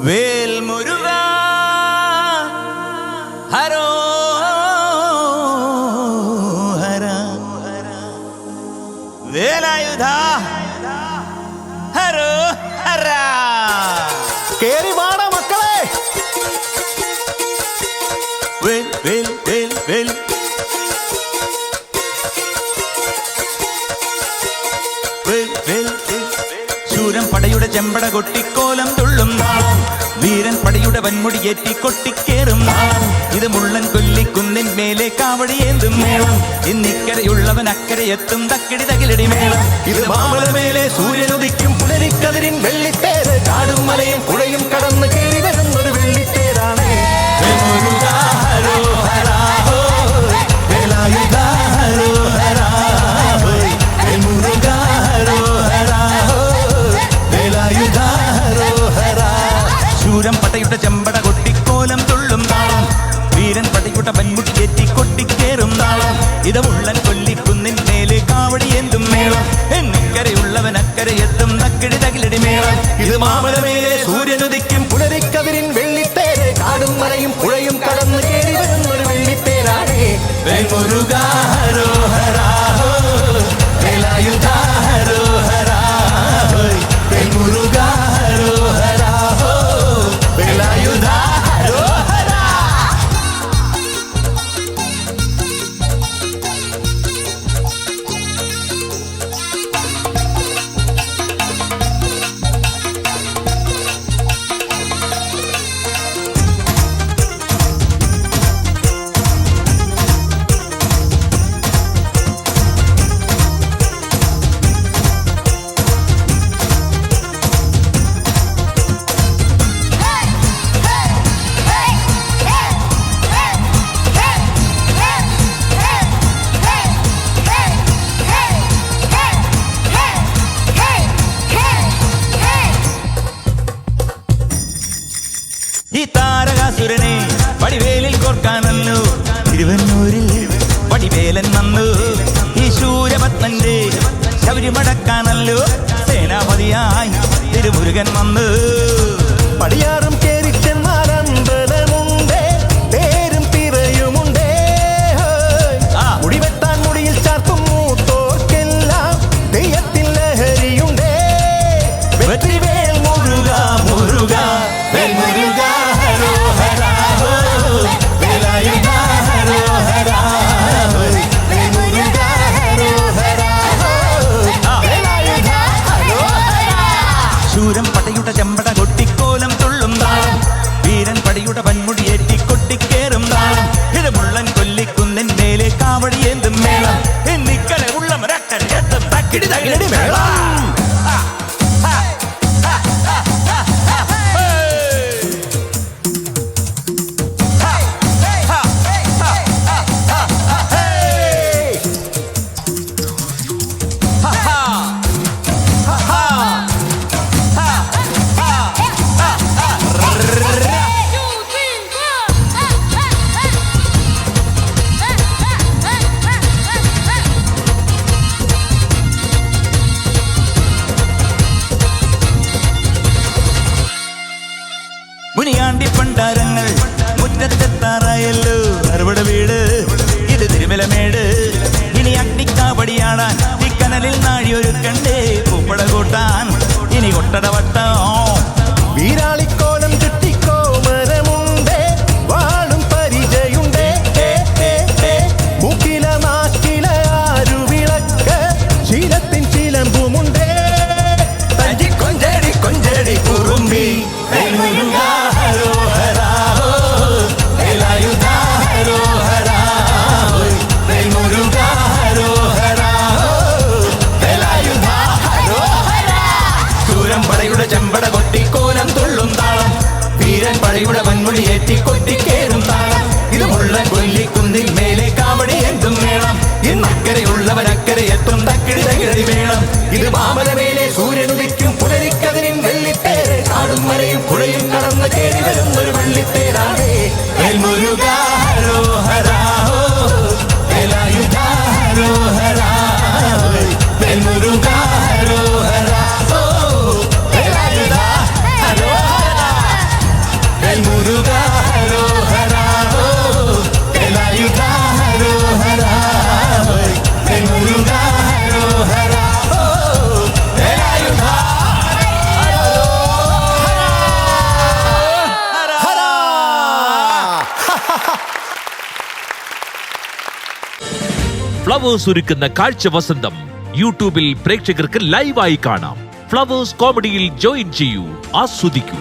വേൽ മുരുക ഹരോ ഹര വേലായുധ ഹരോ ഹര. കേറി വാട മക്കളെ. വേൽ വേൽ വേൽ വേൽ ശൂരൻ പടയുടെ ചെമ്പട കൊട്ടിക്കോലം തുള്ളും നാളം, വീരൻ പടയുടെ വൻമുടിയേറ്റി കൊട്ടിക്കേറും നാളം. ഇത് മുള്ളൻ കൊല്ലിക്കുന്നിൻ മേലെ കാവടിയേന്തും മേളം. ഇന്നിക്കരയുള്ളവൻ അക്കരെ എത്തും തക്കിടി തകിലടി മേളം. ഇത് മാമലമേലെ സൂര്യനുദിക്കും പുലരിക്കതിരിൻ വെള്ളിത്തേര്. കാടും മലയും പുഴയും കടന്ന് കയറി വരുന്നൊരു വെള്ളിത്തേരാണ്. ശൂരൻ പടയുടെ ചെമ്പട കൊട്ടിക്കോലം തുള്ളും നാളം, വീരൻ പടയുടെ വൻമുടിയേറ്റി കൊട്ടിക്കേറും നാളം. ഇത് മുള്ളൻ കൊല്ലിക്കുന്നിൻ മേലെ കാവടിയേന്തും മേളം. എന്നിക്കരയുള്ളവൻ അക്കരെ എത്തും തക്കിടി തകിലടി മേളം. ഇത് മാമലമേലെ സൂര്യനുദിക്കും പുലരിക്കതിരിൻ വെള്ളിത്തേര്. കാടും മലയും പുഴയും കടന്ന് കയറി വരുന്നൊരു വെള്ളിത്തേരാണ്. മുരുക ഹരോ ഹരാ വേലായുധ ഹരോ ഹരാ മുരുക ഹരോ ഹരാ വേലായുധ ഹരോ ഹരാ. ഈ താരകാസുരനെ വടിവേലിൽ കോർക്കാനല്ലോ തിരുവന്നൂരിൽ വടിവേലൻ വന്നു. ഈ ശൂരപത്മന്റെ ശബരിമടക്കാനല്ലോ സേനാപതിയായി തിരുമുരുകൻ വന്നു. പടിയാറും കേറി ചെന്നാലമ്പലമുണ്ടേ, പേരും പിറയുമുണ്ടേ. മുടിവെട്ടാൻ മുടിയിൽ ചാർത്തും മൂത്തോർക്കെല്ലാം തെയ്യത്തിൽ ലഹരിയുണ്ടേ. വെற்றிവേൽ മുരുക മുരുക വേൽ മുരുക ഹരോ ഹരാ വേലായുധ ഹരോ ഹരാ വേൽ മുരുക ഹരോ ഹരാ വേലായുധ ഹരോ ഹരാ. ശൂരൻ പടയുടെ ചെമ്പട കൊട്ടിക്കോലം തുള്ളും താളം, വീരൻ പടയുടെ വൻമുടിയേറ്റി കൊട്ടിക്കേറും താളം. ഇത് മുള്ളൻ കൊല്ലിക്കുന്നിൻ മേലെ കാവടിയേന്തും മേളം. എന്നിക്കരെ ഉള്ളവരക്കരെ എത്തും തക്കിടി തകിലടി മേളം. മുനിയാണ്ടി പണ്ടാരങ്ങൾ മുറ്റത്തെത്താറായല്ലോ അറുപട വീട്. ഇത് തിരുമലമേട്. ഇനി അഗ്നിക്കാവടിയാടാൻ ഈ കനലിൽ നാഴിയൊരുക്കണ്ടേ പൂപ്പട കൂട്ടാൻ ഇനി കൊട്ടടവട്ടോ. വീരാളിക്കോലം ചുറ്റിക്കോമരമുണ്ടേ, വാളും പരിചയുണ്ടേ. മുക്കില നാക്കില ആരുവിളക്ക് ശീലത്തിൻ ചിലമ്പുമുണ്ടേ. തഞ്ചി കൊഞ്ചടി കൊഞ്ചടി കുറുമ്പി മുരുക ഹരോ ഹരാ വേലായുധ ഹരോ ഹരാ മുരുക ഹരോ ഹരാ വേലായുധ ഹരോ ഹരാ. ശൂരൻ പടയുടെ ചെമ്പട കൊട്ടിക്കോലം തുള്ളും താളം, വീരൻ പടയുടെ വൻമുടിയേറ്റി കൊട്ടിക്കേറും താളം. ഇത് മുള്ളൻ കൊല്ലിക്കുന്നിൽ മേലെ കാവടിയേന്തും മേളം. ഇന്നക്കരയുള്ളവരക്കരെ എത്തും തക്കിടി തകിലടി മേളം. ഇത് മാമലമേലെ സൂര്യനുദിക്കും പുലരിക്കതിരിൻ വെള്ളിത്തേര്. കാടും മലയും പുഴയും കടന്ന് കയറി വരുന്നൊരു വെള്ളിത്തേരാണ്. വേൽ മുരുക ഹരോ ഹരാ വേലായുധ ഹരോ ഹരാ വേൽ മുരുക ഹരോ ഹരാ വേലായുധ ഹരോ ഹരാ. ഫ്ലവേഴ്സ് ഒരുക്കുന്ന കാഴ്ച വസന്തം യൂട്യൂബിൽ പ്രേക്ഷകർക്ക് ലൈവായി കാണാം. ഫ്ലവേഴ്സ് കോമഡിയിൽ ജോയിൻ ചെയ്യൂ, ആസ്വദിക്കൂ.